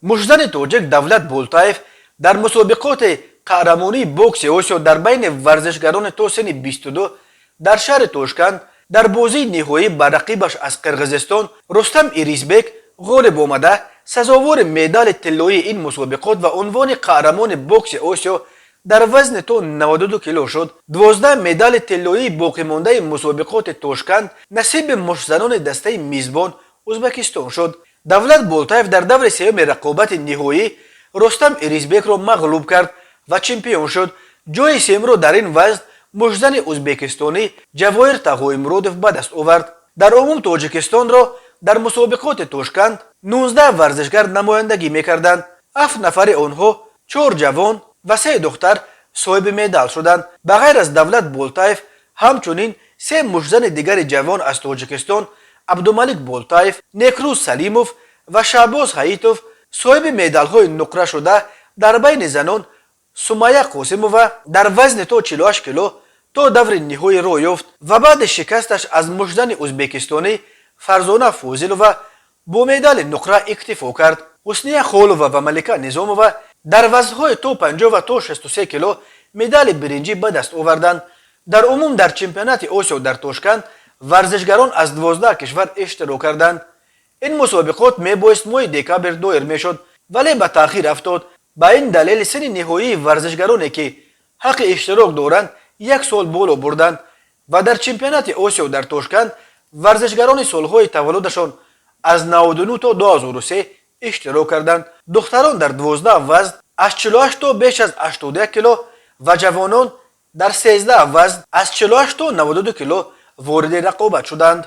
مشزن توجک دولت بولتایف در مسابقات قهرمانی بوکس آسیا در بین ورزشکاران تا سن 22 در شهر توشکند در بازی نهایی بر رقیبش از قرقیزستان رستم ایریزبک غالب آمده سزاوار مدال طلایی این مسابقات و عنوان قهرمان بوکس آسیا در وزن تا 92 کیلو شد. 12 مدال طلایی باقی مانده مسابقات توشکند نصیب مشزنان دسته میزبان ازبکستان شد. دولت بولتایف در دور سوم رقابت نهایی رستم ایریزبک را مغلوب کرد و چمپیون شد. جای سوم را در این وزن مشزن ازبکستانی جواهر تغویمرودف به دست آورد. در عموم تاجیکستان را در مسابقات توشکند 19 ورزشکار نمایندگی میکردند. 7 نفر آنها 4 جوان و 3 دختر صاحب مدال شدند. بغیر از دولت بولتایف همچنین 3 مشزن دیگر جوان از تاجیکستان عبدالملک بولتایف، نیکروز سلیموف و شعباز حییتوف صاحب مدال های نقره شده در بین زنان سمیه قاسمووا در وزن تا 48 کیلو تا دور نهایی را یافت و بعد شکستش از مشزن ازبکستانی فرزانه فوزیلووا با مدال نقره اکتفا کرد. حسنیه خالووا و ملکه نظامووا در وزنهای تا 50 و تا 63 کیلو مدال برنجی به دست آوردند. در عموم در چمپیونات آسیا در توشکند ورزشگران از 12 کشور اشتراک کردند. این مسابقات میبایست ماه دکامبر دایر میشد ولی به تاخیر افتاد. با این دلیل سن نهایی ورزشگرانی که حق اشتراک دارند 1 سال بالا بردند و در چمپیونات آسیا در توشکند ورزشگران سالهای تولدشان از 99 تا 2003 اشتراک کردند. دختران در 12 وزن از 48 تا بیش از 81 کیلو و جوانان در 13 وزن از 48 تا 92 کیلو وارد رقابت شدند.